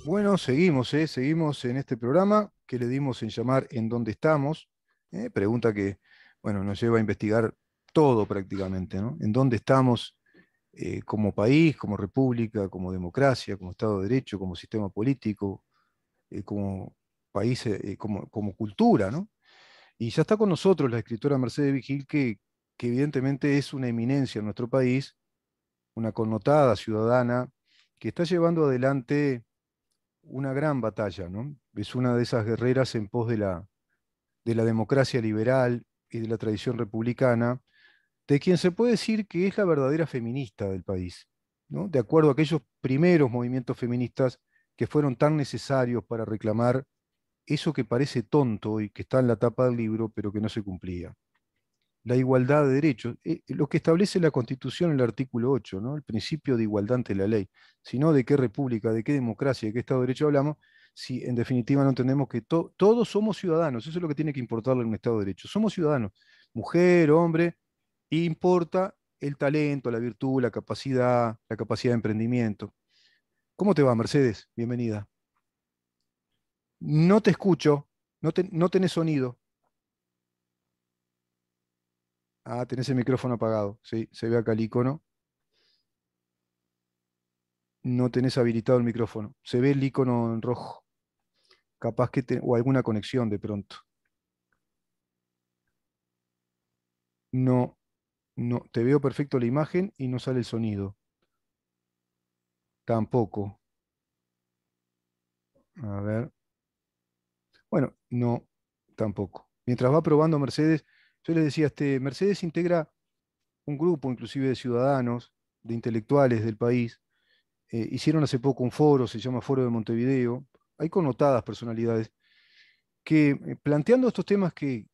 Bueno, seguimos en este programa que le dimos en llamar ¿En dónde estamos? Pregunta que, bueno, nos lleva a investigar todo prácticamente, ¿no? ¿En dónde estamos como país, como república, como democracia, como Estado de Derecho, como sistema político, como país, como cultura, ¿no? Y ya está con nosotros la escritora Mercedes Vigil, que evidentemente es una eminencia en nuestro país, una connotada ciudadana que está llevando adelante una gran batalla, ¿no? Es una de esas guerreras en pos de la democracia liberal y de la tradición republicana, de quien se puede decir que es la verdadera feminista del país, ¿no? De acuerdo a aquellos primeros movimientos feministas que fueron tan necesarios para reclamar eso que parece tonto y que está en la tapa del libro, pero que no se cumplía. La igualdad de derechos, lo que establece la Constitución en el artículo 8, ¿no? El principio de igualdad ante la ley, sino de qué república, de qué democracia, de qué Estado de Derecho hablamos, si en definitiva no entendemos que todos somos ciudadanos, eso es lo que tiene que importarle a un Estado de Derecho, somos ciudadanos, mujer, hombre, y importa el talento, la virtud, la capacidad de emprendimiento. ¿Cómo te va, Mercedes? Bienvenida. No te escucho, no tenés sonido. Ah, tenés el micrófono apagado, sí, se ve acá el icono. No tenés habilitado el micrófono. Se ve el icono en rojo. Capaz o alguna conexión de pronto. No, no, te veo perfecto la imagen y no sale el sonido. Tampoco. A ver. Bueno, no, tampoco. Mientras va probando Mercedes, yo les decía, Mercedes integra un grupo inclusive de ciudadanos, de intelectuales del país. Hicieron hace poco un foro, se llama Foro de Montevideo. Hay connotadas personalidades que planteando estos temas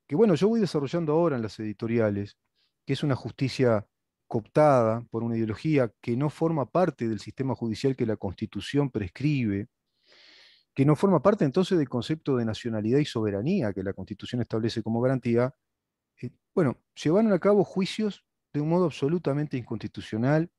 bueno, yo voy desarrollando ahora en las editoriales, que es una justicia cooptada por una ideología que no forma parte del sistema judicial que la Constitución prescribe, que no forma parte entonces del concepto de nacionalidad y soberanía que la Constitución establece como garantía, bueno, llevaron a cabo juicios de un modo absolutamente inconstitucional.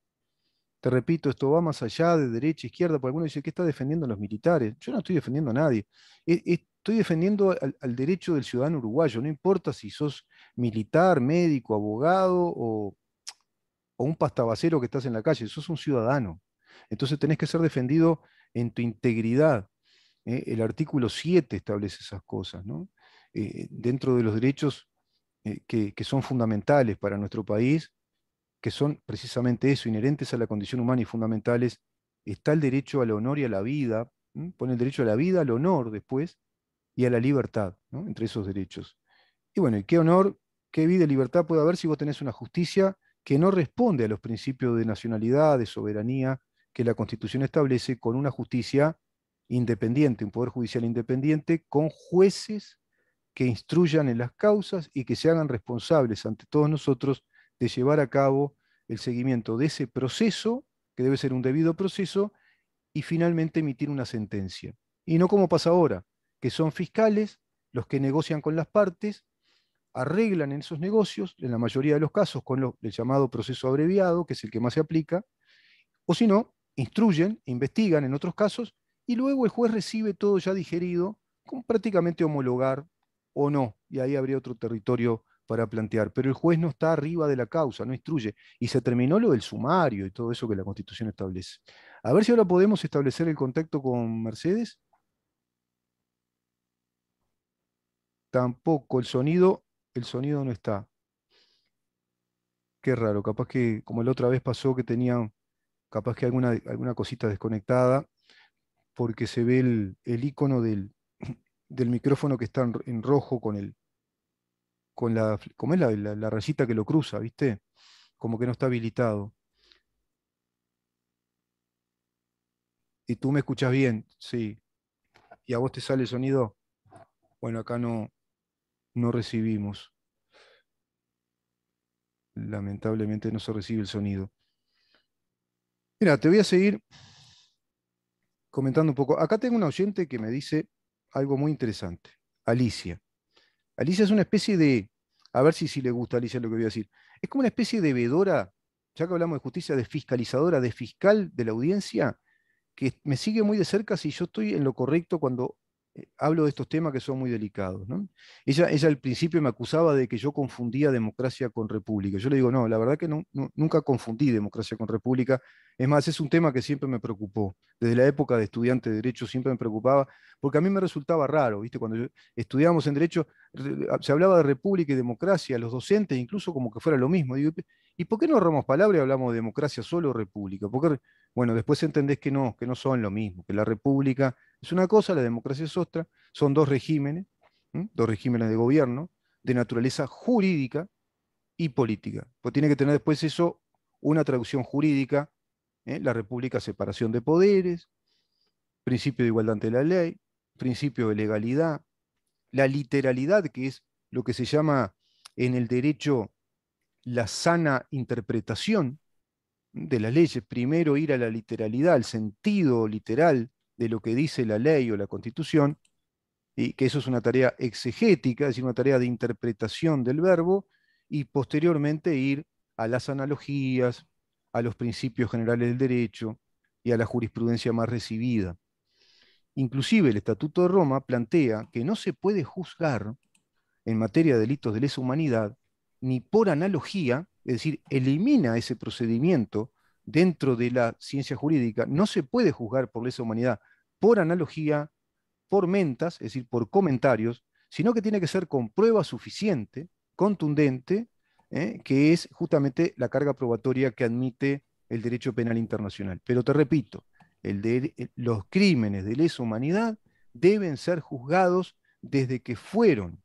Te repito, esto va más allá de derecha, izquierda, porque algunos dicen que está defendiendo a los militares. Yo no estoy defendiendo a nadie. Estoy defendiendo al derecho del ciudadano uruguayo. No importa si sos militar, médico, abogado o un pastabacero que estás en la calle, sos un ciudadano. Entonces tenés que ser defendido en tu integridad. El artículo 7 establece esas cosas, ¿no? Dentro de los derechos que son fundamentales para nuestro país, que son precisamente eso, inherentes a la condición humana y fundamentales, está el derecho al honor y a la vida, ¿m? Pone el derecho a la vida, al honor después, y a la libertad, ¿no? Entre esos derechos. Y bueno, ¿y qué honor, qué vida y libertad puede haber si vos tenés una justicia que no responde a los principios de nacionalidad, de soberanía que la Constitución establece, con una justicia independiente, un poder judicial independiente, con jueces que instruyan en las causas y que se hagan responsables ante todos nosotros de llevar a cabo el seguimiento de ese proceso, que debe ser un debido proceso, y finalmente emitir una sentencia. Y no como pasa ahora, que son fiscales los que negocian con las partes, arreglan en esos negocios, en la mayoría de los casos, con el llamado proceso abreviado, que es el que más se aplica, o si no, instruyen, investigan en otros casos, y luego el juez recibe todo ya digerido, con prácticamente homologar o no, y ahí habría otro territorio para plantear. Pero el juez no está arriba de la causa, no instruye. Y se terminó lo del sumario y todo eso que la Constitución establece. A ver si ahora podemos establecer el contacto con Mercedes. Tampoco, el sonido no está. Qué raro, capaz que como la otra vez pasó que tenía capaz que alguna cosita desconectada, porque se ve el icono del micrófono que está en rojo ¿cómo es la rayita que lo cruza, ¿viste? Como que no está habilitado. Y tú me escuchás bien, sí. ¿Y a vos te sale el sonido? Bueno, acá no recibimos. Lamentablemente no se recibe el sonido. Mira, te voy a seguir comentando un poco. Acá tengo una oyente que me dice algo muy interesante. Alicia. Alicia es una especie de, a ver si le gusta a Alicia lo que voy a decir. Es como una especie de vedora, ya que hablamos de justicia, de fiscalizadora, de fiscal de la audiencia, que me sigue muy de cerca si yo estoy en lo correcto cuando hablo de estos temas que son muy delicados, ¿no? Ella al principio me acusaba de que yo confundía democracia con república. Yo le digo, no, la verdad que nunca confundí democracia con república. Es más, es un tema que siempre me preocupó. Desde la época de estudiante de Derecho siempre me preocupaba, porque a mí me resultaba raro, ¿viste? Cuando estudiábamos en Derecho, se hablaba de república y democracia, los docentes incluso como que fuera lo mismo. Digo, ¿y por qué no ahorramos palabras y hablamos de democracia solo o república? Porque, bueno, después entendés que no son lo mismo, que la república es una cosa, la democracia es otra, son dos regímenes, ¿m? Dos regímenes de gobierno, de naturaleza jurídica y política. Pues tiene que tener después eso una traducción jurídica, ¿eh? La república, separación de poderes, principio de igualdad ante la ley, principio de legalidad, la literalidad, que es lo que se llama en el derecho la sana interpretación de las leyes. Primero ir a la literalidad, al sentido literal de lo que dice la ley o la constitución, y que eso es una tarea exegética, es decir, una tarea de interpretación del verbo, y posteriormente ir a las analogías, a los principios generales del derecho y a la jurisprudencia más recibida. Inclusive el Estatuto de Roma plantea que no se puede juzgar en materia de delitos de lesa humanidad ni por analogía, es decir, elimina ese procedimiento dentro de la ciencia jurídica, no se puede juzgar por lesa humanidad por analogía, por mentas, es decir, por comentarios, sino que tiene que ser con prueba suficiente, contundente, que es justamente la carga probatoria que admite el derecho penal internacional. Pero te repito, los crímenes de lesa humanidad deben ser juzgados desde que fueron,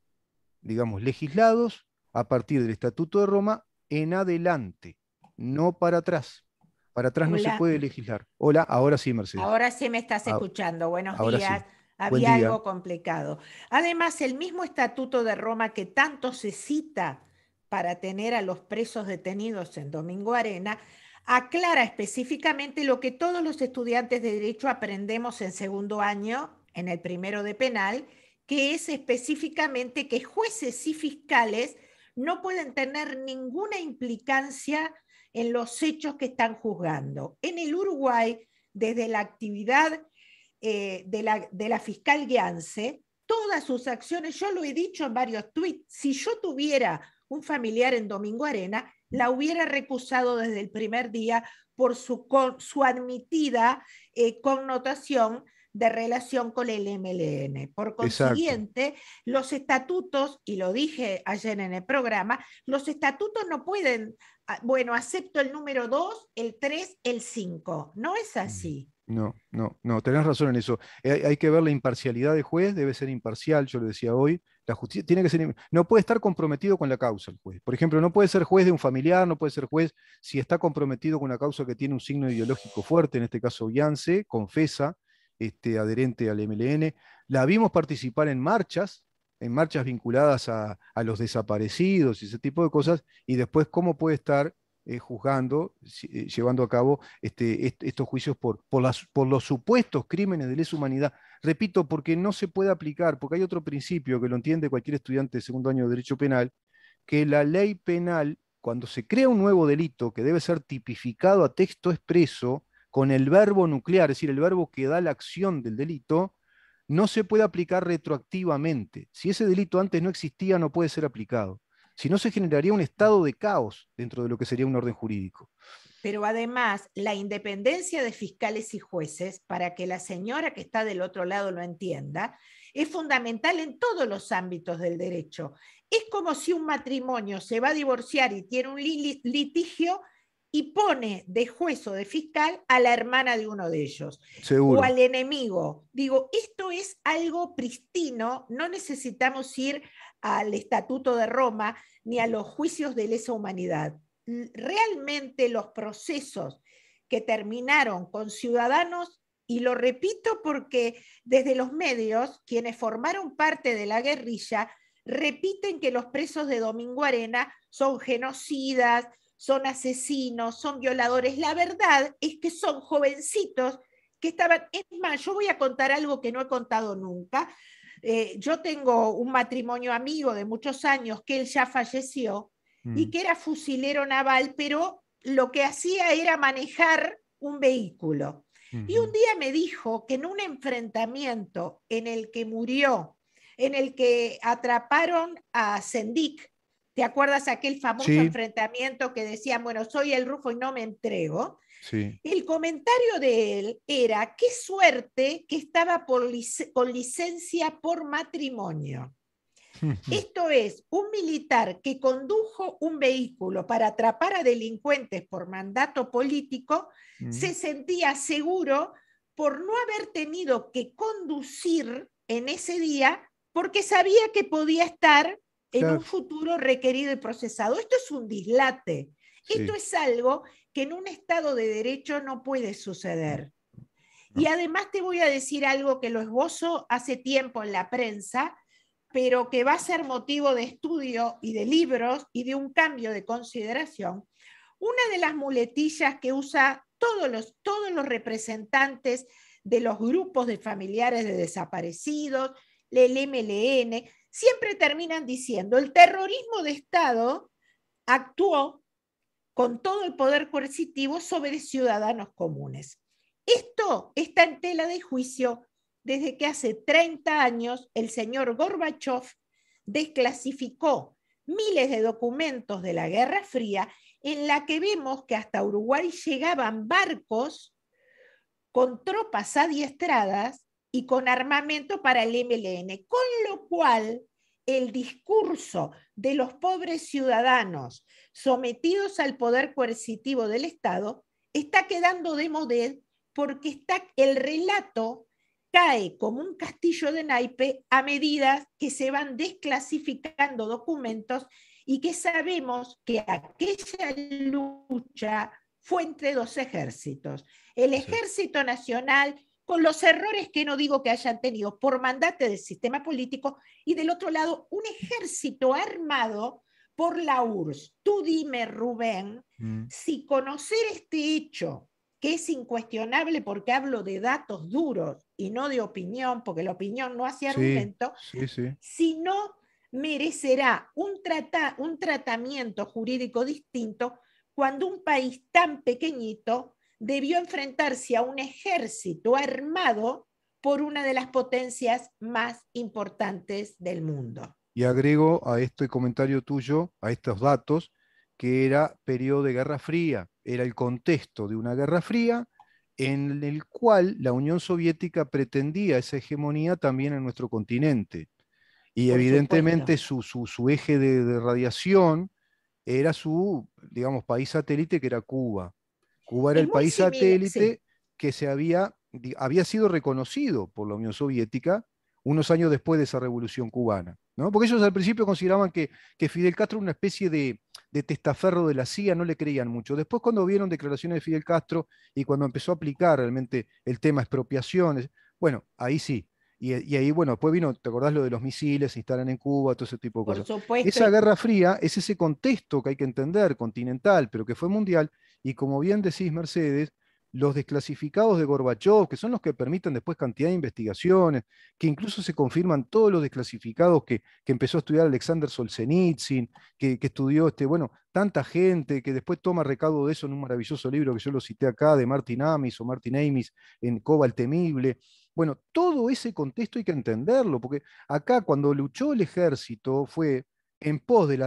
digamos, legislados a partir del Estatuto de Roma en adelante, no para atrás. Para atrás no se Hola, puede legislar. Hola, ahora sí, Mercedes. ahora sí me estás A- escuchando. Buenos Ahora días. sí. Buen Había día. algo complicado. Además, el mismo Estatuto de Roma que tanto se cita para tener a los presos detenidos en Domingo Arena, aclara específicamente lo que todos los estudiantes de Derecho aprendemos en segundo año, en el primero de penal, que es específicamente que jueces y fiscales no pueden tener ninguna implicancia en los hechos que están juzgando. En el Uruguay, desde la actividad de la fiscal Guiance, todas sus acciones, yo lo he dicho en varios tweets, si yo tuviera un familiar en Domingo Arena, la hubiera recusado desde el primer día por su admitida connotación de relación con el MLN. Por Exacto. consiguiente, los estatutos, y lo dije ayer en el programa, los estatutos no pueden, bueno, acepto el número 2, el 3, el 5. No es Mm. así. No, tenés razón en eso. Hay que ver la imparcialidad del juez, debe ser imparcial, yo lo decía hoy. La justicia tiene que ser, no puede estar comprometido con la causa el juez. Por ejemplo, no puede ser juez de un familiar, no puede ser juez si está comprometido con una causa que tiene un signo ideológico fuerte, en este caso Yance, confesa, adherente al MLN. La vimos participar en marchas vinculadas a los desaparecidos y ese tipo de cosas, y después cómo puede estar juzgando, llevando a cabo estos juicios por los supuestos crímenes de lesa humanidad. Repito, porque no se puede aplicar, porque hay otro principio que lo entiende cualquier estudiante de segundo año de Derecho Penal, que la ley penal, cuando se crea un nuevo delito que debe ser tipificado a texto expreso, con el verbo nuclear, es decir, el verbo que da la acción del delito, no se puede aplicar retroactivamente. Si ese delito antes no existía, no puede ser aplicado. Si no, se generaría un estado de caos dentro de lo que sería un orden jurídico. Pero además, la independencia de fiscales y jueces, para que la señora que está del otro lado lo entienda, es fundamental en todos los ámbitos del derecho. Es como si un matrimonio se va a divorciar y tiene un litigio y pone de juez o de fiscal a la hermana de uno de ellos o Seguro. al enemigo. Digo, esto es algo pristino, no necesitamos ir al Estatuto de Roma ni a los juicios de lesa humanidad. Realmente los procesos que terminaron con ciudadanos, y lo repito porque desde los medios, quienes formaron parte de la guerrilla, repiten que los presos de Domingo Arena son genocidas, son asesinos, son violadores. La verdad es que son jovencitos que estaban, es más, yo voy a contar algo que no he contado nunca. Yo tengo un matrimonio amigo de muchos años que él ya falleció y Mm. que era fusilero naval, pero lo que hacía era manejar un vehículo. Y un día me dijo que en un enfrentamiento en el que murió, en el que atraparon a Sendik, ¿te acuerdas aquel famoso Sí, enfrentamiento que decían, bueno, soy el Rufo y no me entrego? sí. El comentario de él era, qué suerte que estaba con licencia por matrimonio. Esto es, un militar que condujo un vehículo para atrapar a delincuentes por mandato político Mm, se sentía seguro por no haber tenido que conducir en ese día porque sabía que podía estar en un claro, futuro requerido y procesado. Esto es un dislate. Esto sí. es algo que en un Estado de Derecho no puede No, suceder. Y no. además te voy a decir algo que lo esbozo hace tiempo en la prensa, pero que va a ser motivo de estudio y de libros y de un cambio de consideración. Una de las muletillas que usa todos los representantes de los grupos de familiares de desaparecidos, el MLN, siempre terminan diciendo, el terrorismo de Estado actuó con todo el poder coercitivo sobre ciudadanos comunes. Esto está en tela de juicio desde que hace 30 años el señor Gorbachev desclasificó miles de documentos de la Guerra Fría en la que vemos que hasta Uruguay llegaban barcos con tropas adiestradas y con armamento para el MLN, con lo cual el discurso de los pobres ciudadanos sometidos al poder coercitivo del Estado está quedando de modé porque el relato cae como un castillo de naipe a medida que se van desclasificando documentos y que sabemos que aquella lucha fue entre dos ejércitos. El Sí, Ejército Nacional, con los errores que no digo que hayan tenido por mandato del sistema político, y del otro lado, un ejército armado por la URSS. Tú dime, Rubén, mm, si conocer este hecho, que es incuestionable porque hablo de datos duros y no de opinión, porque la opinión no hace sí, argumento, sí, sí. si no merecerá un tratamiento jurídico distinto cuando un país tan pequeñito debió enfrentarse a un ejército armado por una de las potencias más importantes del mundo. Y agrego a este comentario tuyo, a estos datos, que era periodo de Guerra Fría, era el contexto de una Guerra Fría en el cual la Unión Soviética pretendía esa hegemonía también en nuestro continente. Y Por evidentemente supuesto. su eje de radiación era su, digamos, país satélite, que era Cuba. Cuba era Es el muy país similar, sí, satélite que había sido reconocido por la Unión Soviética unos años después de esa revolución cubana, ¿no? Porque ellos al principio consideraban que Fidel Castro era una especie de testaferro de la CIA, no le creían mucho. Después, cuando vieron declaraciones de Fidel Castro y cuando empezó a aplicar realmente el tema expropiaciones, bueno, ahí sí. Y ahí, bueno, después vino, ¿te acordás lo de los misiles, se instalan en Cuba, todo ese tipo de por cosas? supuesto. Esa Guerra Fría es ese contexto que hay que entender, continental, pero que fue mundial, y como bien decís, Mercedes, los desclasificados de Gorbachov, que son los que permiten después cantidad de investigaciones, que incluso se confirman todos los desclasificados que empezó a estudiar Alexander Solzhenitsyn, que estudió, bueno, tanta gente, que después toma recaudo de eso en un maravilloso libro que yo lo cité acá, de Martin Amis o Martin Amis, en Coba el Temible. Bueno, todo ese contexto hay que entenderlo, porque acá cuando luchó el ejército fue en pos de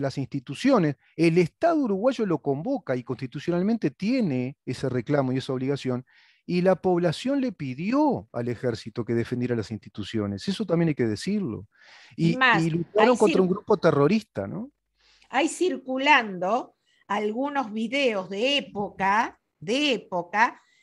las instituciones, el Estado uruguayo lo convoca y constitucionalmente tiene ese reclamo y esa obligación, y la población le pidió al ejército que defendiera las instituciones. Eso también hay que decirlo. Es Y más, lucharon contra un grupo terrorista, ¿no? hay circulando algunos videos de época,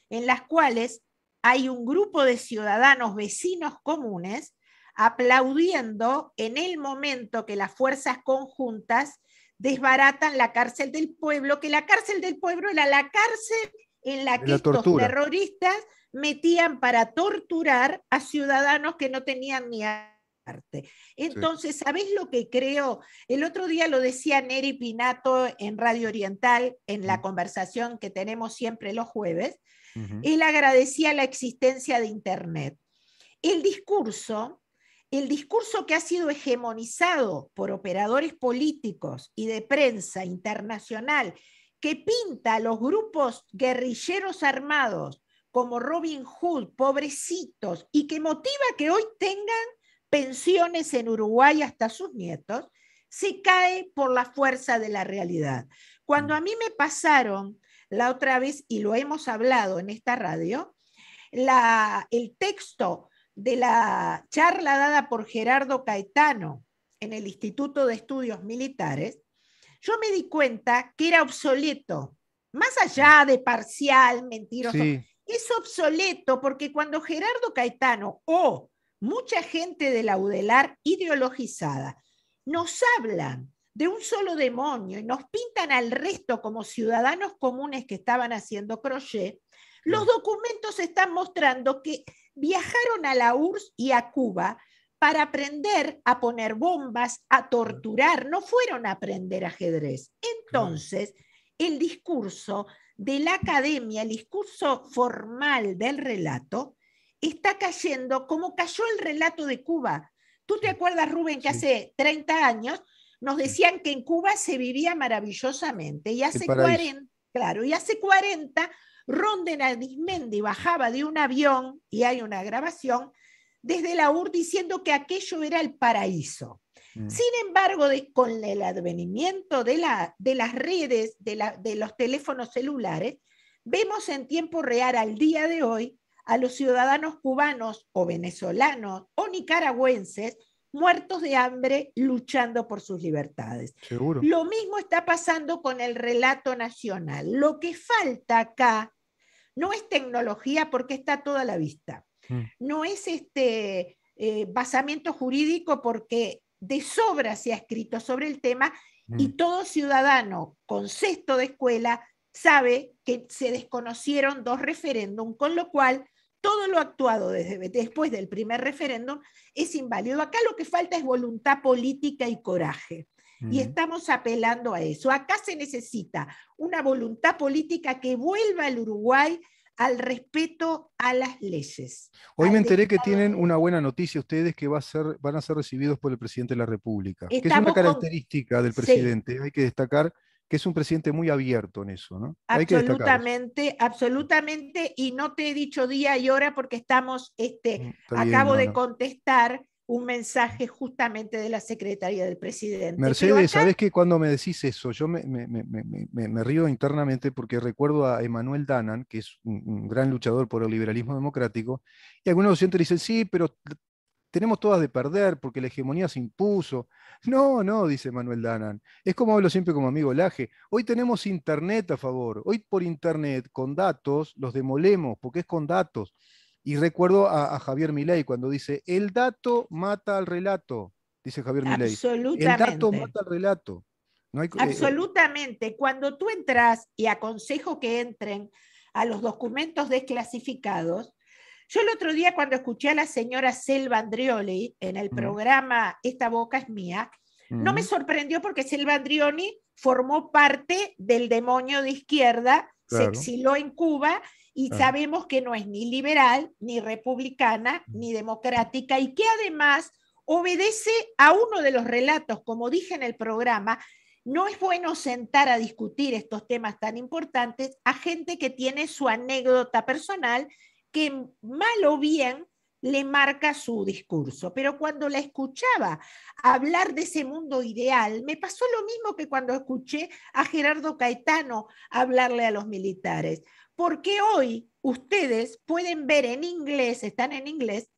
en las cuales hay un grupo de ciudadanos vecinos comunes aplaudiendo en el momento que las fuerzas conjuntas desbaratan la cárcel del pueblo, que la cárcel del pueblo era la cárcel en la De que la estos tortura. terroristas metían para torturar a ciudadanos que no tenían ni arte. Sí. Entonces, ¿sabés lo que creo? El otro día lo decía Neri Pinato en Radio Oriental, en la Mm, conversación que tenemos siempre los jueves. ujú. Él agradecía la existencia de Internet. El discurso, el discurso que ha sido hegemonizado por operadores políticos y de prensa internacional, que pinta a los grupos guerrilleros armados como Robin Hood, pobrecitos, y que motiva que hoy tengan pensiones en Uruguay hasta sus nietos, se cae por la fuerza de la realidad. Cuando a mí me pasaron la otra vez, y lo hemos hablado en esta radio, el texto de la charla dada por Gerardo Caetano en el Instituto de Estudios Militares, yo me di cuenta que era obsoleto, más allá de parcial, mentiroso, Sí, es obsoleto porque cuando Gerardo Caetano o mucha gente de la UDELAR ideologizada nos hablan de un solo demonio y nos pintan al resto como ciudadanos comunes que estaban haciendo crochet, los documentos están mostrando que viajaron a la URSS y a Cuba para aprender a poner bombas, a torturar, no fueron a aprender ajedrez. Entonces, el discurso de la academia, el discurso formal del relato, está cayendo como cayó el relato de Cuba. ¿Tú te acuerdas, Rubén, que sí. hace 30 años nos decían que en Cuba se vivía maravillosamente y El hace paraíso. 40, claro, y hace 40 Ronden Arismendi bajaba de un avión, y hay una grabación, desde la URSS diciendo que aquello era el paraíso. Sin embargo, con el advenimiento de las redes, de los teléfonos celulares, vemos en tiempo real al día de hoy a los ciudadanos cubanos o venezolanos o nicaragüenses muertos de hambre luchando por sus libertades. Seguro. Lo mismo está pasando con el relato nacional. Lo que falta acá no es tecnología porque está toda a la vista. No es basamiento jurídico porque de sobra se ha escrito sobre el tema y todo ciudadano con sexto de escuela sabe que se desconocieron 2 referéndums, con lo cual todo lo actuado después del primer referéndum es inválido. Acá lo que falta es voluntad política y coraje. Y estamos apelando a eso. Acá se necesita una voluntad política que vuelva al Uruguay al respeto a las leyes. Hoy me enteré que tienen una buena noticia ustedes que van a ser recibidos por el presidente de la República, que es una Estamos con... característica del Sí, presidente. Hay que destacar que es un presidente muy abierto en eso, ¿no? Hay que destacar eso. absolutamente, absolutamente, y no te he dicho día y hora porque estamos, Está bien, acabo no, de no. contestar un mensaje justamente de la Secretaría del Presidente, pero Mercedes, acá ¿sabés que cuando me decís eso, yo me río internamente porque recuerdo a Emanuel Danan, que es un gran luchador por el liberalismo democrático, y algunos docentes dicen, sí, pero tenemos todas de perder porque la hegemonía se impuso. No, no, dice Manuel Danan. Es como hablo siempre como amigo Laje. Hoy tenemos Internet a favor. Hoy por Internet, con datos, los demolemos porque es con datos. Y recuerdo a Javier Milei cuando dice, el dato mata al relato, dice Javier Milei. El dato absolutamente, mata al relato. No hay, absolutamente, cuando tú entras, y aconsejo que entren a los documentos desclasificados, yo el otro día cuando escuché a la señora Selva Andrioli en el mm, programa Esta boca es mía, no me mm, sorprendió porque Selva Andrioli formó parte del demonio de izquierda, se claro, exiló en Cuba y claro. sabemos que no es ni liberal, ni republicana, ni democrática y que además obedece a uno de los relatos, como dije en el programa, no es bueno sentar a discutir estos temas tan importantes a gente que tiene su anécdota personal que mal o bien le marca su discurso. Pero cuando la escuchaba hablar de ese mundo ideal, me pasó lo mismo que cuando escuché a Gerardo Caetano hablarle a los militares. Porque hoy ustedes pueden ver en inglés, están en inglés,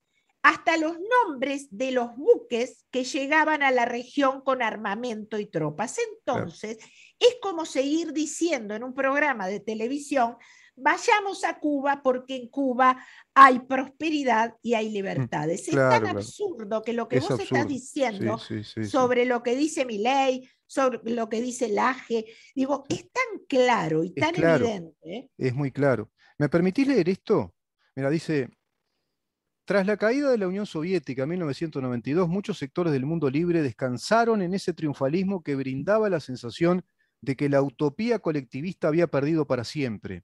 hasta los nombres de los buques que llegaban a la región con armamento y tropas. Claro. Entonces, es como seguir diciendo en un programa de televisión, vayamos a Cuba porque en Cuba hay prosperidad y hay Mm, libertades. Es tan claro, claro. absurdo que lo que Es vos estás absurdo. Sí, diciendo sí, sí, sí. sobre lo que dice Milei, sobre lo que dice Laje, digo, es tan claro y Es tan claro. evidente. ¿Eh? Es muy claro. ¿Me permitís leer esto? Mira, dice, tras la caída de la Unión Soviética en 1992, muchos sectores del mundo libre descansaron en ese triunfalismo que brindaba la sensación de que la utopía colectivista había perdido para siempre.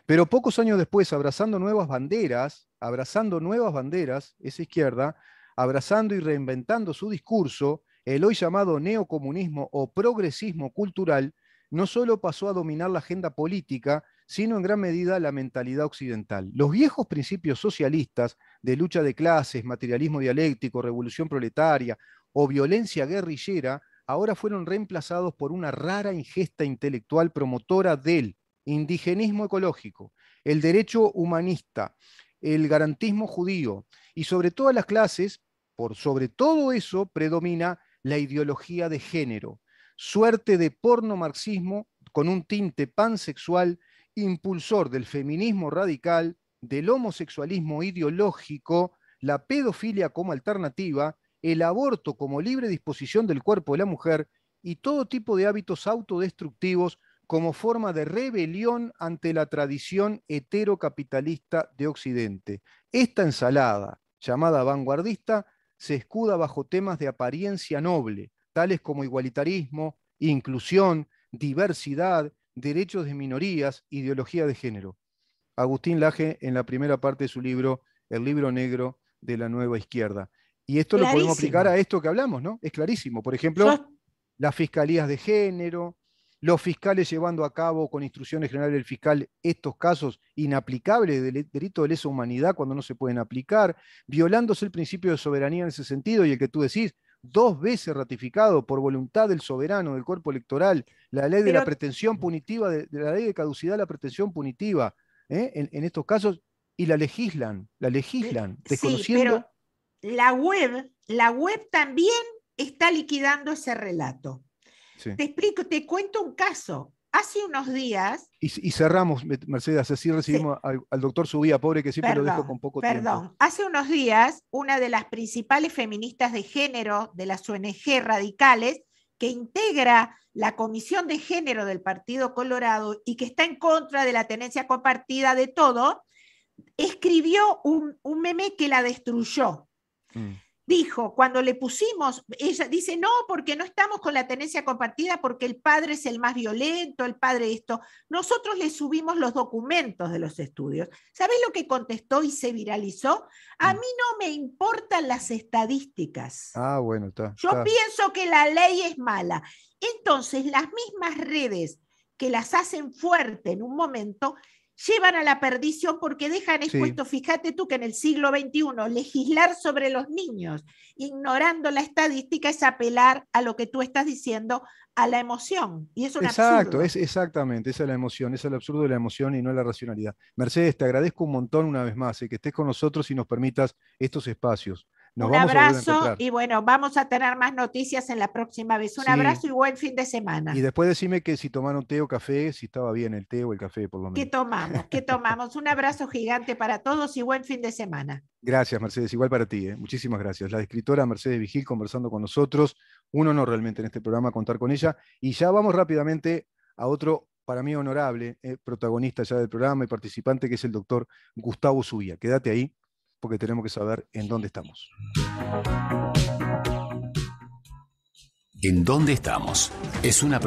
Pero pocos años después, abrazando nuevas banderas, esa izquierda, abrazando y reinventando su discurso, el hoy llamado neocomunismo o progresismo cultural, no solo pasó a dominar la agenda política, sino en gran medida la mentalidad occidental. Los viejos principios socialistas de lucha de clases, materialismo dialéctico, revolución proletaria o violencia guerrillera ahora fueron reemplazados por una rara ingesta intelectual promotora del indigenismo ecológico, el derecho humanista, el garantismo judío y sobre todas las clases, por sobre todo eso predomina la ideología de género, suerte de porno marxismo con un tinte pansexual, impulsor del feminismo radical, del homosexualismo ideológico, la pedofilia como alternativa, el aborto como libre disposición del cuerpo de la mujer y todo tipo de hábitos autodestructivos como forma de rebelión ante la tradición heterocapitalista de Occidente. Esta ensalada, llamada vanguardista, se escuda bajo temas de apariencia noble, tales como igualitarismo, inclusión, diversidad, derechos de minorías, ideología de género. Agustín Laje en la primera parte de su libro, El libro negro de la nueva izquierda. Y esto lo podemos aplicar a Clarísimo. esto que hablamos, ¿no? Es clarísimo. Por ejemplo, Yo, las fiscalías de género, los fiscales llevando a cabo con instrucciones generales del fiscal estos casos inaplicables de delito de lesa humanidad cuando no se pueden aplicar, violándose el principio de soberanía en ese sentido y el que tú decís, 2 veces ratificado por voluntad del soberano del cuerpo electoral, la ley de la pero pretensión punitiva, de la ley de caducidad de la pretensión punitiva, en estos casos, y la legislan, sí, pero desconociendo. la web también está liquidando ese relato. Sí. Te explico, te cuento un caso. Hace unos días, Y cerramos, Mercedes, así recibimos se, al doctor Subía, pobre que siempre lo dejo con perdón, poco tiempo. perdón, hace unos días, una de las principales feministas de género de las ONG radicales, que integra la Comisión de Género del Partido Colorado y que está en contra de la tenencia compartida de todo, escribió un meme que la destruyó. Mm. Dijo, cuando le pusimos, ella dice, no, porque no estamos con la tenencia compartida, porque el padre es el más violento, el padre esto. Nosotros le subimos los documentos de los estudios. ¿Sabés lo que contestó y se viralizó? A mí Mm. no me importan las estadísticas. Ah, bueno, está, Yo está. pienso que la ley es mala. Entonces, las mismas redes que las hacen fuerte en un momento llevan a la perdición porque dejan Sí, expuesto, fíjate tú que en el siglo XXI legislar sobre los niños, ignorando la estadística, es apelar a lo que tú estás diciendo, a la emoción. Y es un exacto, absurdo. es exactamente, esa es la emoción, ese es el absurdo de la emoción y no la racionalidad. Mercedes, te agradezco un montón una vez más, que estés con nosotros y nos permitas estos espacios. Nos Un vamos a volver a abrazo encontrar. y bueno, vamos a tener más noticias en la próxima vez. Un Sí, abrazo y buen fin de y semana. después decime que si tomaron té o café, si estaba bien el té o el café, por lo ¿Qué menos. tomamos? ¿Qué tomamos? Un abrazo gigante para todos y buen fin de semana. Gracias, Mercedes. Igual para ti, ¿eh? Muchísimas gracias. La escritora Mercedes Vigil conversando con nosotros. Un honor realmente en este programa contar con ella. Y ya vamos rápidamente a otro, para mí honorable, protagonista ya del programa y participante, que es el doctor Gustavo Subía. Quédate ahí, porque tenemos que saber en dónde estamos. ¿En dónde estamos? Es una